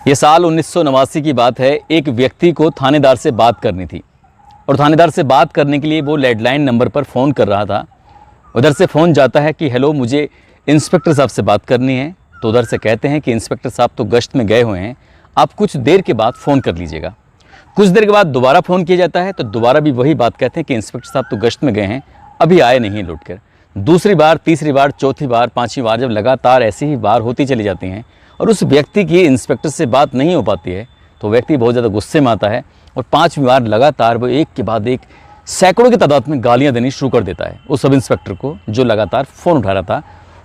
ये साल 1989 की बात है। एक व्यक्ति को थानेदार से बात करनी थी और थानेदार से बात करने के लिए वो लैंडलाइन नंबर पर फ़ोन कर रहा था। उधर से फ़ोन जाता है कि हेलो, मुझे इंस्पेक्टर साहब से बात करनी है। तो उधर से कहते हैं कि इंस्पेक्टर साहब तो गश्त में गए हुए हैं, आप कुछ देर के बाद फ़ोन कर लीजिएगा। कुछ देर के बाद दोबारा फ़ोन किया जाता है तो दोबारा भी वही बात कहते हैं कि इंस्पेक्टर साहब तो गश्त में गए हैं, अभी आए नहीं हैं लौट कर। दूसरी बार, तीसरी बार, चौथी बार, पाँचवीं बार जब लगातार ऐसी ही बार होती चली जाती हैं और उस व्यक्ति की इंस्पेक्टर से बात नहीं हो पाती है तो व्यक्ति बहुत ज़्यादा गुस्से में आता है और पाँचवीं बार लगातार वो एक के बाद एक सैकड़ों की तादाद में गालियाँ देनी शुरू कर देता है उस सब इंस्पेक्टर को जो लगातार फ़ोन उठा रहा था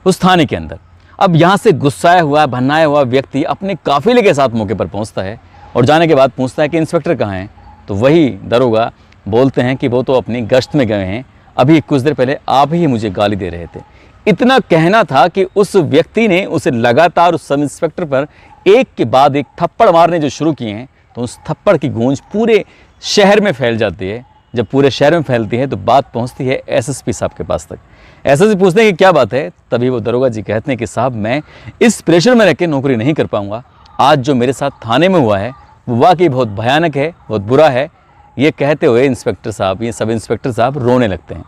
उस थाने के अंदर। अब यहाँ से गुस्साया हुआ, भन्नाया हुआ व्यक्ति अपने काफिले के साथ मौके पर पहुँचता है और जाने के बाद पूछता है कि इंस्पेक्टर कहाँ हैं। तो वही दरोगा बोलते हैं कि वो तो अपनी गश्त में गए हैं, अभी कुछ देर पहले आप ही मुझे गाली दे रहे थे। इतना कहना था कि उस व्यक्ति ने उसे लगातार उस सब इंस्पेक्टर पर एक के बाद एक थप्पड़ मारने जो शुरू किए हैं तो उस थप्पड़ की गूंज पूरे शहर में फैल जाती है। जब पूरे शहर में फैलती है तो बात पहुंचती है एसएसपी साहब के पास तक। एसएसपी पूछते हैं कि क्या बात है। तभी वो दरोगा जी कहते हैं कि साहब, मैं इस प्रेशर में रह के नौकरी नहीं कर पाऊंगा। आज जो मेरे साथ थाने में हुआ है वो वाकई बहुत भयानक है, बहुत बुरा है। ये कहते हुए इंस्पेक्टर साहब, ये सब इंस्पेक्टर साहब रोने लगते हैं।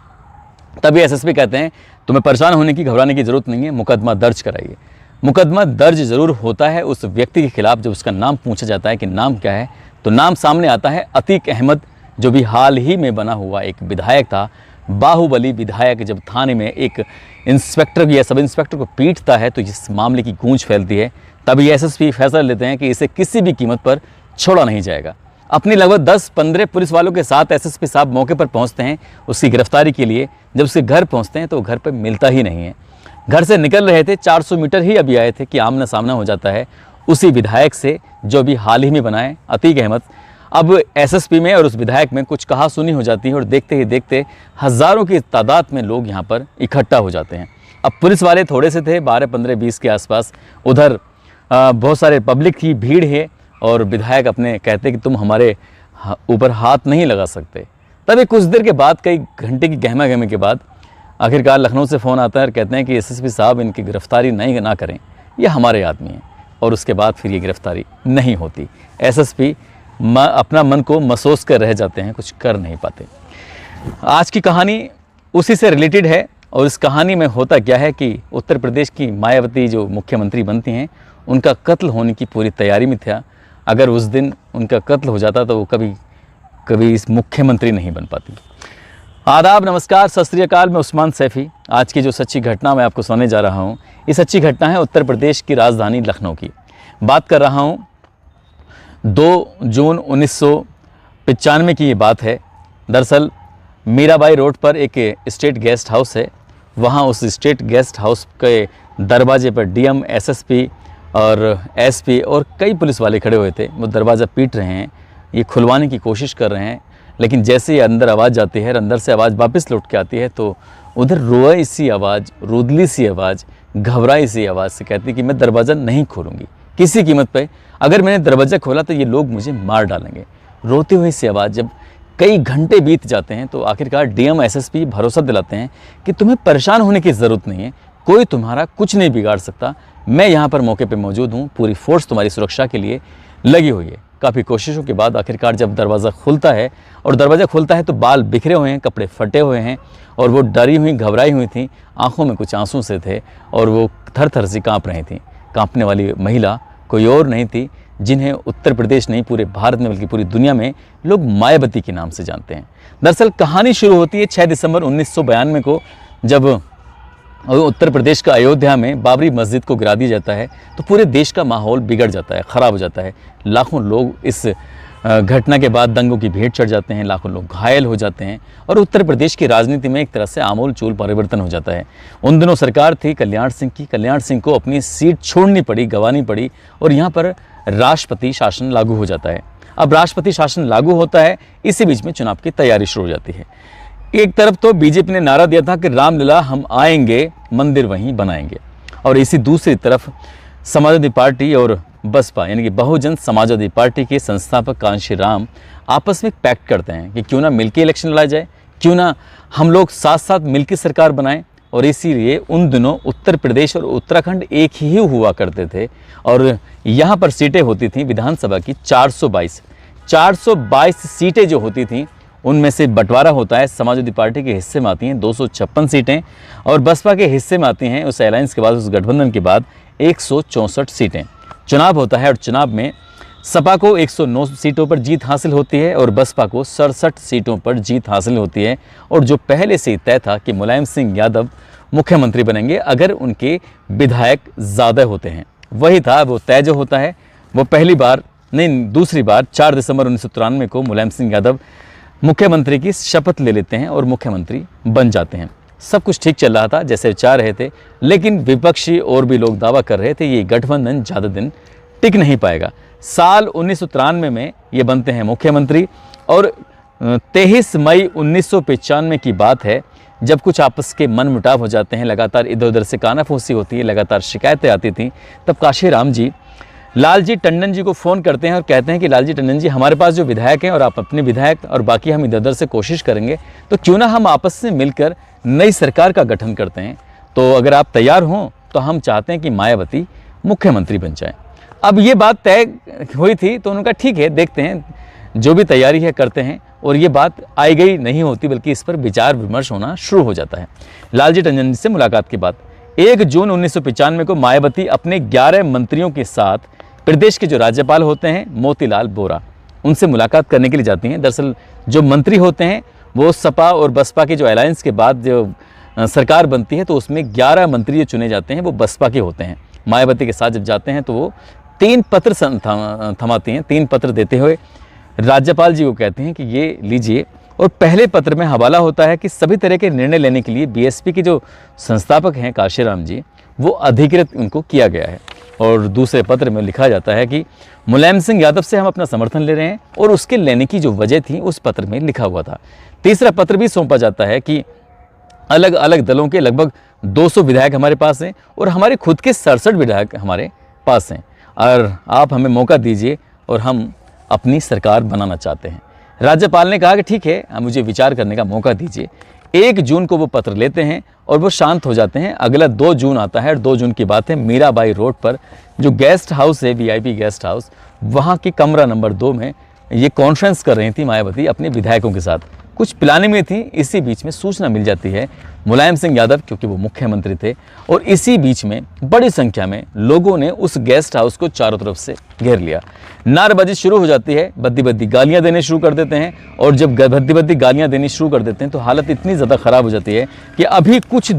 तभी एसएसपी कहते हैं तुम्हें परेशान होने की, घबराने की ज़रूरत नहीं है, मुकदमा दर्ज कराइए। मुकदमा दर्ज ज़रूर होता है उस व्यक्ति के खिलाफ। जब उसका नाम पूछा जाता है कि नाम क्या है तो नाम सामने आता है अतीक अहमद, जो भी हाल ही में बना हुआ एक विधायक था, बाहुबली विधायक। जब थाने में एक इंस्पेक्टर या सब इंस्पेक्टर को पीटता है तो इस मामले की गूंज फैलती है। तभी एसएसपी फैसला लेते हैं कि इसे किसी भी कीमत पर छोड़ा नहीं जाएगा। अपनी लगभग 10-15 पुलिस वालों के साथ एसएसपी साहब मौके पर पहुंचते हैं उसकी गिरफ्तारी के लिए। जब उसके घर पहुंचते हैं तो घर पर मिलता ही नहीं है। घर से निकल रहे थे, 400 मीटर ही अभी आए थे कि आमना सामना हो जाता है उसी विधायक से जो भी हाल ही में बनाए अतीक अहमद। अब एसएसपी में और उस विधायक में कुछ कहासुनी हो जाती है और देखते ही देखते हज़ारों की तादाद में लोग यहाँ पर इकट्ठा हो जाते हैं। अब पुलिस वाले थोड़े से थे, 12, 15, 20 के आसपास। उधर बहुत सारे पब्लिक की भीड़ है और विधायक अपने कहते कि तुम हमारे ऊपर हाथ नहीं लगा सकते। तभी कुछ देर के बाद, कई घंटे की गहमा गहमी के बाद, आखिरकार लखनऊ से फ़ोन आता है और कहते हैं कि एसएसपी साहब इनकी गिरफ्तारी ना करें, ये हमारे आदमी हैं। और उसके बाद फिर ये गिरफ्तारी नहीं होती। एसएसपी अपना मन को महसूस कर रह जाते हैं, कुछ कर नहीं पाते। आज की कहानी उसी से रिलेटेड है और इस कहानी में होता क्या है कि उत्तर प्रदेश की मायावती जो मुख्यमंत्री बनती हैं उनका कत्ल होने की पूरी तैयारी में था। अगर उस दिन उनका कत्ल हो जाता तो वो कभी इस मुख्यमंत्री नहीं बन पाती। आदाब, नमस्कार, सत श्री अकाल। मैं उस्मान सैफ़ी। आज की जो सच्ची घटना मैं आपको सुनाने जा रहा हूँ, ये सच्ची घटना है उत्तर प्रदेश की राजधानी लखनऊ की। बात कर रहा हूँ 2 जून 1995 की ये बात है। दरअसल मीराबाई रोड पर एक स्टेट गेस्ट हाउस है। वहाँ उस स्टेट गेस्ट हाउस के दरवाजे पर डीएम, एसएसपी और एसपी और कई पुलिस वाले खड़े हुए थे। वो दरवाज़ा पीट रहे हैं, ये खुलवाने की कोशिश कर रहे हैं, लेकिन जैसे ही अंदर आवाज़ जाती है और अंदर से आवाज़ वापस लौट के आती है तो उधर रोई सी आवाज़, रुदली सी आवाज़, घबराई सी आवाज़ से कहती कि मैं दरवाज़ा नहीं खोलूँगी किसी कीमत पे। अगर मैंने दरवाज़ा खोला तो ये लोग मुझे मार डालेंगे। रोती हुई सी आवाज़। जब कई घंटे बीत जाते हैं तो आखिरकार डीएम, एसएसपी भरोसा दिलाते हैं कि तुम्हें परेशान होने की ज़रूरत नहीं है, कोई तुम्हारा कुछ नहीं बिगाड़ सकता, मैं यहाँ पर मौके पे मौजूद हूँ, पूरी फोर्स तुम्हारी सुरक्षा के लिए लगी हुई है। काफ़ी कोशिशों के बाद आखिरकार जब दरवाज़ा खुलता है और दरवाज़ा खुलता है तो बाल बिखरे हुए हैं, कपड़े फटे हुए हैं और वो डरी हुई, घबराई हुई थी, आंखों में कुछ आंसू से थे और वो थर थर से काँप रही थी। काँपने वाली महिला कोई और नहीं थी, जिन्हें उत्तर प्रदेश नहीं पूरे भारत में बल्कि पूरी दुनिया में लोग मायावती के नाम से जानते हैं। दरअसल कहानी शुरू होती है 6 दिसंबर 1992 को, जब उत्तर प्रदेश का अयोध्या में बाबरी मस्जिद को गिरा दिया जाता है तो पूरे देश का माहौल बिगड़ जाता है, ख़राब हो जाता है। लाखों लोग इस घटना के बाद दंगों की भेंट चढ़ जाते हैं, लाखों लोग घायल हो जाते हैं और उत्तर प्रदेश की राजनीति में एक तरह से आमूल चूल परिवर्तन हो जाता है। उन दिनों सरकार थी कल्याण सिंह की। कल्याण सिंह को अपनी सीट छोड़नी पड़ी, गंवानी पड़ी और यहाँ पर राष्ट्रपति शासन लागू हो जाता है। अब राष्ट्रपति शासन लागू होता है, इसी बीच में चुनाव की तैयारी शुरू हो जाती है। एक तरफ तो बीजेपी ने नारा दिया था कि रामलला हम आएंगे, मंदिर वहीं बनाएंगे, और इसी दूसरी तरफ समाजवादी पार्टी और बसपा यानी कि बहुजन समाजवादी पार्टी के संस्थापक कांशी राम आपस में पैक्ट करते हैं कि क्यों ना मिलके इलेक्शन लड़ा जाए, क्यों ना हम लोग साथ साथ मिलकर सरकार बनाएं, और इसीलिए उन दिनों उत्तर प्रदेश और उत्तराखंड एक ही हुआ करते थे और यहाँ पर सीटें होती थीं विधानसभा की 422 सीटें जो होती थीं उनमें से बंटवारा होता है। समाजवादी पार्टी के हिस्से में आती हैं 256 सीटें और बसपा के हिस्से में आती हैं उस अलायंस के बाद, उस गठबंधन के बाद 164 सीटें। चुनाव होता है और चुनाव में सपा को 109 सीटों पर जीत हासिल होती है और बसपा को 67 सीटों पर जीत हासिल होती है। और जो पहले से ही तय था कि मुलायम सिंह यादव मुख्यमंत्री बनेंगे अगर उनके विधायक ज़्यादा होते हैं, वही था, वो तय जो होता है। वो पहली बार नहीं, दूसरी बार 4 दिसंबर 1993 को मुलायम सिंह यादव मुख्यमंत्री की शपथ ले लेते हैं और मुख्यमंत्री बन जाते हैं। सब कुछ ठीक चल रहा था जैसे चाह रहे थे, लेकिन विपक्षी और भी लोग दावा कर रहे थे ये गठबंधन ज़्यादा दिन टिक नहीं पाएगा। साल 1993 में ये बनते हैं मुख्यमंत्री और 23 मई 1995 की बात है जब कुछ आपस के मन मुटाव हो जाते हैं, लगातार इधर उधर से कानाफूसी होती है, लगातार शिकायतें आती थीं। तब काशीराम जी लालजी टंडन जी को फ़ोन करते हैं और कहते हैं कि लालजी टंडन जी, हमारे पास जो विधायक हैं और आप अपने विधायक और बाकी हम इधर उधर से कोशिश करेंगे, तो क्यों ना हम आपस से मिलकर नई सरकार का गठन करते हैं। तो अगर आप तैयार हों तो हम चाहते हैं कि मायावती मुख्यमंत्री बन जाए। अब ये बात तय हुई थी तो उन्होंने कहा ठीक है, देखते हैं, जो भी तैयारी है करते हैं। और ये बात आई गई नहीं होती बल्कि इस पर विचार विमर्श होना शुरू हो जाता है। लालजी टंडन जी से मुलाकात के बाद 1 जून 1995 को मायावती अपने 11 मंत्रियों के साथ प्रदेश के जो राज्यपाल होते हैं मोतीलाल वोरा, उनसे मुलाकात करने के लिए जाती हैं। दरअसल जो मंत्री होते हैं वो सपा और बसपा के जो अलायंस के बाद जो सरकार बनती है तो उसमें 11 मंत्री जो चुने जाते हैं वो बसपा के होते हैं। मायावती के साथ जब जाते हैं तो वो 3 पत्र थमाती हैं। 3 पत्र देते हुए राज्यपाल जी को कहते हैं कि ये लीजिए, और पहले पत्र में हवाला होता है कि सभी तरह के निर्णय लेने के लिए बीएसपी के जो संस्थापक हैं काशीराम जी, वो अधिकृत उनको किया गया है। और दूसरे पत्र में लिखा जाता है कि मुलायम सिंह यादव से हम अपना समर्थन ले रहे हैं और उसके लेने की जो वजह थी उस पत्र में लिखा हुआ था। तीसरा पत्र भी सौंपा जाता है कि अलग अलग दलों के लगभग 200 विधायक हमारे पास हैं और हमारे खुद के 67 विधायक हमारे पास हैं और आप हमें मौका दीजिए और हम अपनी सरकार बनाना चाहते हैं। राज्यपाल ने कहा कि ठीक है, मुझे विचार करने का मौका दीजिए। 1 जून को वो पत्र लेते हैं और वो शांत हो जाते हैं। अगला 2 जून आता है और 2 जून की बात है, मीराबाई रोड पर जो गेस्ट हाउस है, वीआईपी गेस्ट हाउस, वहाँ की कमरा नंबर 2 में ये कॉन्फ्रेंस कर रही थी मायावती अपने विधायकों के साथ। कुछ प्लानिंग में थी। इसी बीच में सूचना मिल जाती है मुलायम सिंह यादव, क्योंकि वो मुख्यमंत्री थे, और इसी बीच में बड़ी संख्या में लोगों ने उस गेस्ट हाउस को चारों तरफ से घेर लिया। नारेबाजी शुरू हो जाती है, बद्दी बद्दी गालियां देने शुरू कर देते हैं और जब बद्दी बद्दी गालियां देनी शुरू कर देते हैं तो हालत इतनी ज़्यादा ख़राब हो जाती है कि अभी कुछ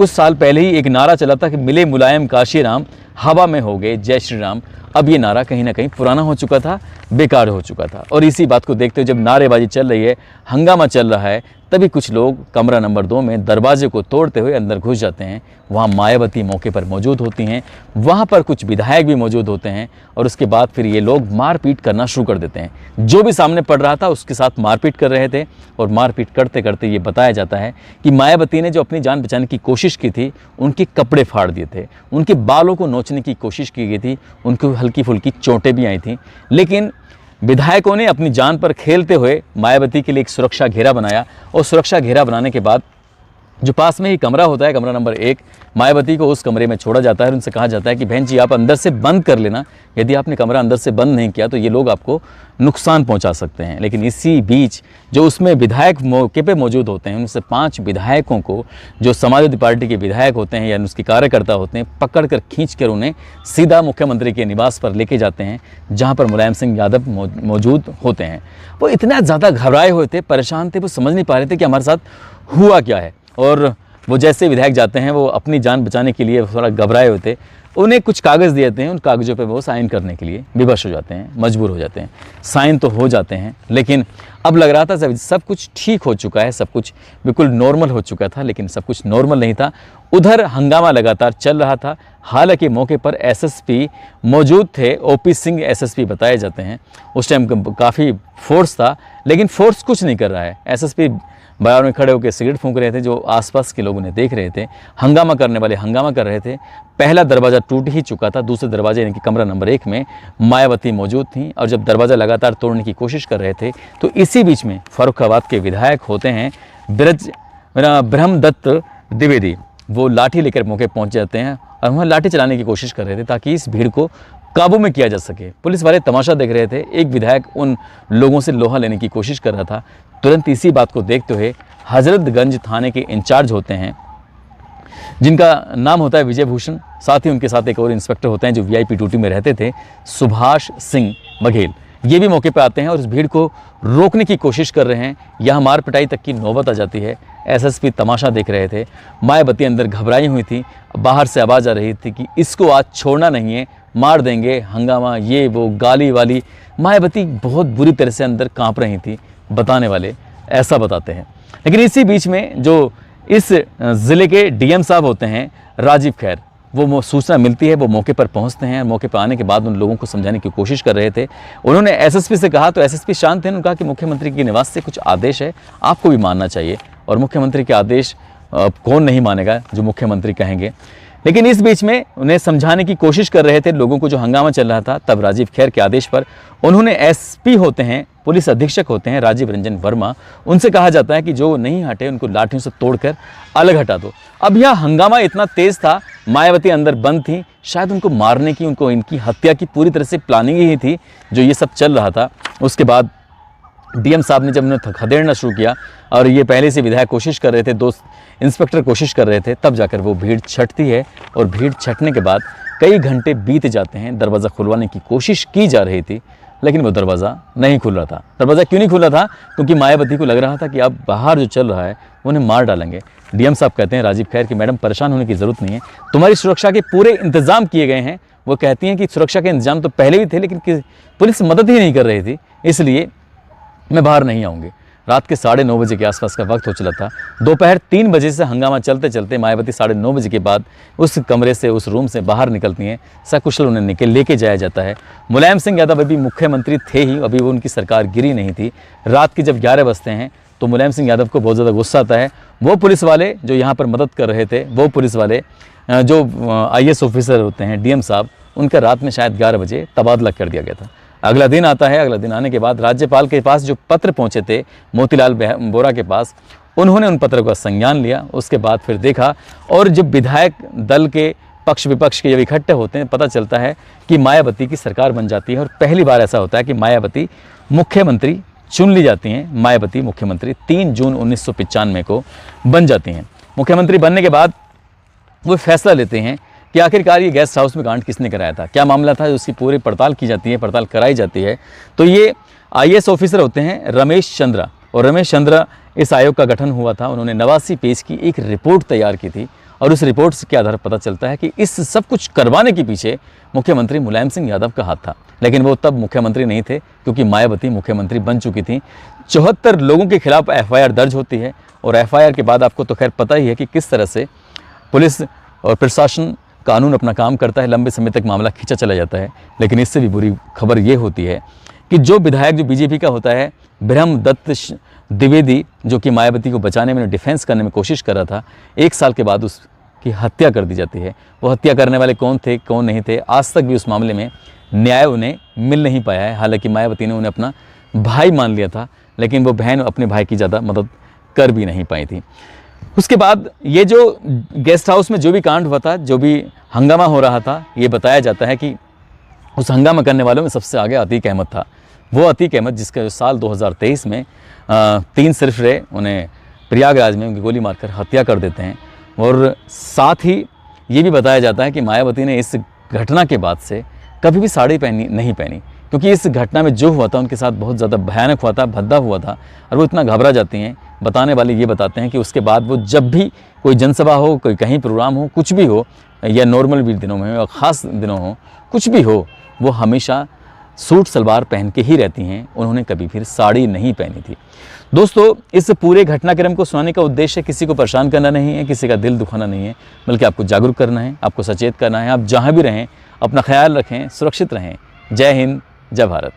साल पहले ही एक नारा चला था कि मिले मुलायम काशीराम, हवा में हो गए जय श्री राम। अब ये नारा कहीं ना कहीं पुराना हो चुका था, बेकार हो चुका था। और इसी बात को देखते हुए जब नारेबाजी चल रही है, हंगामा चल रहा है, तभी कुछ लोग कमरा नंबर 2 में दरवाजे को तोड़ते हुए अंदर घुस जाते हैं। वहाँ मायावती मौके पर मौजूद होती हैं, वहाँ पर कुछ विधायक भी मौजूद होते हैं और उसके बाद फिर ये लोग मारपीट करना शुरू कर देते हैं। जो भी सामने पड़ रहा था उसके साथ मारपीट कर रहे थे और मारपीट करते करते ये बताया जाता है कि मायावती ने जो अपनी जान बचाने की कोशिश की थी, उनके कपड़े फाड़ दिए थे, उनके बालों को नोचने की कोशिश की गई थी, उनको हल्की फुल्की चोटें भी आई थीं। लेकिन विधायकों ने अपनी जान पर खेलते हुए मायावती के लिए एक सुरक्षा घेरा बनाया और सुरक्षा घेरा बनाने के बाद जो पास में ही कमरा होता है, कमरा नंबर 1, मायावती को उस कमरे में छोड़ा जाता है और उनसे कहा जाता है कि बहन जी आप अंदर से बंद कर लेना, यदि आपने कमरा अंदर से बंद नहीं किया तो ये लोग आपको नुकसान पहुंचा सकते हैं। लेकिन इसी बीच जो उसमें विधायक मौके पे मौजूद होते हैं, उनसे 5 विधायकों को, जो समाजवादी पार्टी के विधायक होते हैं या उसके कार्यकर्ता होते हैं, पकड़ कर खींच कर उन्हें सीधा मुख्यमंत्री के निवास पर लेके जाते हैं जहाँ पर मुलायम सिंह यादव मौजूद होते हैं। वो इतना ज़्यादा घबराए हुए थे, परेशान थे, वो समझ नहीं पा रहे थे कि हमारे साथ हुआ क्या है। और वो जैसे विधायक जाते हैं, वो अपनी जान बचाने के लिए थोड़ा घबराए होते, उन्हें कुछ कागज़ दिए जाते हैं, उन कागज़ों पे वो साइन करने के लिए विवश हो जाते हैं, मजबूर हो जाते हैं। साइन तो हो जाते हैं, लेकिन अब लग रहा था सब कुछ ठीक हो चुका है, सब कुछ बिल्कुल नॉर्मल हो चुका था, लेकिन सब कुछ नॉर्मल नहीं था। उधर हंगामा लगातार चल रहा था। हालांकि मौके पर एसएसपी मौजूद थे, ओपी सिंह एसएसपी बताए जाते हैं। उस टाइम काफ़ी फोर्स था, लेकिन फोर्स कुछ नहीं कर रहा है। एसएसपी बाहर में खड़े होकर सिगरेट फूंक रहे थे, जो आसपास के लोग उन्हें देख रहे थे। हंगामा करने वाले हंगामा कर रहे थे। पहला दरवाज़ा टूट ही चुका था, दूसरे दरवाजे यानी कि कमरा नंबर 1 में मायावती मौजूद थी और जब दरवाज़ा लगातार तोड़ने की कोशिश कर रहे थे तो इसी बीच में फर्रुखाबाद के विधायक होते हैं ब्रह्मदत्त द्विवेदी वो लाठी लेकर मौके पहुंच जाते हैं और वहाँ लाठी चलाने की कोशिश कर रहे थे ताकि इस भीड़ को काबू में किया जा सके। पुलिस वाले तमाशा देख रहे थे। एक विधायक उन लोगों से लोहा लेने की कोशिश कर रहा था। तुरंत इसी बात को देखते हुए हजरतगंज थाने के इंचार्ज होते हैं, जिनका नाम होता है विजय भूषण, साथ ही उनके साथ एक और इंस्पेक्टर होते हैं जो VIP ड्यूटी में रहते थे, सुभाष सिंह बघेल। ये भी मौके पर आते हैं और इस भीड़ को रोकने की कोशिश कर रहे हैं। यहाँ मार पिटाई तक की नौबत आ जाती है। SSP तमाशा देख रहे थे। मायावती अंदर घबराई हुई थी। बाहर से आवाज़ आ रही थी कि इसको आज छोड़ना नहीं है, मार देंगे, हंगामा, ये वो, गाली वाली। मायावती बहुत बुरी तरह से अंदर कांप रही थी। बताने वाले ऐसा बताते हैं। लेकिन इसी बीच में जो इस ज़िले के DM साहब होते हैं राजीव खैर, वो सूचना मिलती है, वो मौके पर पहुंचते हैं। मौके पर आने के बाद उन लोगों को समझाने की कोशिश कर रहे थे। उन्होंने SSP से कहा तो SSP शांत थे। उन्होंने कहा कि मुख्यमंत्री के निवास से कुछ आदेश है, आपको भी मानना चाहिए, और मुख्यमंत्री के आदेश कौन नहीं मानेगा जो मुख्यमंत्री कहेंगे। लेकिन इस बीच में उन्हें समझाने की कोशिश कर रहे थे लोगों को जो हंगामा चल रहा था। तब राजीव खैर के आदेश पर उन्होंने SP होते हैं, पुलिस अधीक्षक होते हैं राजीव रंजन वर्मा, उनसे कहा जाता है कि जो नहीं हटे उनको लाठियों से तोड़कर अलग हटा दो। अब यह हंगामा इतना तेज था, मायावती अंदर बंद थी, शायद उनको मारने की, उनको इनकी हत्या की पूरी तरह से प्लानिंग ही थी जो ये सब चल रहा था। उसके बाद DM साहब ने जब उन्हें खदेड़ना शुरू किया और ये पहले से विधायक कोशिश कर रहे थे, दोस्त इंस्पेक्टर कोशिश कर रहे थे, तब जाकर वो भीड़ छटती है। और भीड़ छटने के बाद कई घंटे बीत जाते हैं। दरवाज़ा खुलवाने की कोशिश की जा रही थी, लेकिन वो दरवाज़ा नहीं खुल रहा था। दरवाज़ा क्यों नहीं खुल रहा था? क्योंकि मायावती को लग रहा था कि अब बाहर जो चल रहा है उन्हें मार डालेंगे। DM साहब कहते हैं राजीव खैर कि मैडम परेशान होने की ज़रूरत नहीं है, तुम्हारी सुरक्षा के पूरे इंतज़ाम किए गए हैं। वो कहती हैं कि सुरक्षा के इंतजाम तो पहले भी थे, लेकिन पुलिस मदद ही नहीं कर रही थी, इसलिए मैं बाहर नहीं आऊँगी। रात के 9:30 बजे के आसपास का वक्त हो चला था। दोपहर 3 बजे से हंगामा चलते चलते मायावती 9:30 बजे के बाद उस कमरे से, उस रूम से बाहर निकलती हैं। सकुशल उन्हें लेके जाया जाता है। मुलायम सिंह यादव अभी मुख्यमंत्री थे ही, अभी वो उनकी सरकार गिरी नहीं थी। रात के जब 11 बजते हैं तो मुलायम सिंह यादव को बहुत ज़्यादा गुस्सा आता है। वो पुलिस वाले जो यहाँ पर मदद कर रहे थे, वो पुलिस वाले जो IAS ऑफिसर होते हैं DM साहब, उनका रात में शायद 11 बजे तबादला कर दिया गया था। अगला दिन आता है। अगला दिन आने के बाद राज्यपाल के पास जो पत्र पहुंचे थे मोतीलाल बोरा के पास, उन्होंने उन पत्र का संज्ञान लिया। उसके बाद फिर देखा, और जब विधायक दल के पक्ष विपक्ष के जब इकट्ठे होते हैं, पता चलता है कि मायावती की सरकार बन जाती है। और पहली बार ऐसा होता है कि मायावती मुख्यमंत्री चुन ली जाती हैं। मायावती मुख्यमंत्री 3 जून 1995 को बन जाती हैं। मुख्यमंत्री बनने के बाद वो फैसला लेते हैं कि आखिरकार ये गेस्ट हाउस में कांड किसने कराया था, क्या मामला था, उसकी पूरी पड़ताल की जाती है, पड़ताल कराई जाती है। तो ये IAS ऑफिसर होते हैं रमेश चंद्रा, और रमेश चंद्रा इस आयोग का गठन हुआ था। उन्होंने 89 पेज की एक रिपोर्ट तैयार की थी, और उस रिपोर्ट के आधार पर पता चलता है कि इस सब कुछ करवाने के पीछे मुख्यमंत्री मुलायम सिंह यादव का हाथ था। लेकिन वो तब मुख्यमंत्री नहीं थे, क्योंकि मायावती मुख्यमंत्री बन चुकी थी। 74 लोगों के खिलाफ FIR दर्ज होती है, और FIR के बाद आपको तो खैर पता ही है कि किस तरह से पुलिस और प्रशासन, कानून अपना काम करता है। लंबे समय तक मामला खींचा चला जाता है। लेकिन इससे भी बुरी खबर ये होती है कि जो विधायक जो BJP का होता है, ब्रह्मदत्त द्विवेदी, जो कि मायावती को बचाने में, डिफेंस करने में कोशिश कर रहा था, 1 साल के बाद उसकी हत्या कर दी जाती है। वो हत्या करने वाले कौन थे, कौन नहीं थे, आज तक भी उस मामले में न्याय उन्हें मिल नहीं पाया है। हालांकि मायावती ने उन्हें अपना भाई मान लिया था, लेकिन वो बहन अपने भाई की ज़्यादा मदद कर भी नहीं पाई थी। उसके बाद ये जो गेस्ट हाउस में जो भी कांड हुआ था, जो भी हंगामा हो रहा था, ये बताया जाता है कि उस हंगामा करने वालों में सबसे आगे अतीक अहमद था। वो अतीक अहमद जिसका साल 2023 में 3 सरफरे उन्हें प्रयागराज में उनकी गोली मारकर हत्या कर देते हैं। और साथ ही ये भी बताया जाता है कि मायावती ने इस घटना के बाद से कभी भी साड़ी नहीं पहनी, क्योंकि इस घटना में जो हुआ था उनके साथ बहुत ज़्यादा भयानक हुआ था, भद्दा हुआ था, और वो इतना घबरा जाती हैं। बताने वाले ये बताते हैं कि उसके बाद वो जब भी कोई जनसभा हो, कोई कहीं प्रोग्राम हो, कुछ भी हो, या नॉर्मल भी दिनों में या ख़ास दिनों हो, कुछ भी हो, वो हमेशा सूट सलवार पहन के ही रहती हैं। उन्होंने कभी फिर साड़ी नहीं पहनी थी। दोस्तों, इस पूरे घटनाक्रम को सुनाने का उद्देश्य किसी को परेशान करना नहीं है, किसी का दिल दुखाना नहीं है, बल्कि आपको जागरूक करना है, आपको सचेत करना है। आप जहाँ भी रहें अपना ख्याल रखें, सुरक्षित रहें। जय हिंद, जय भारत।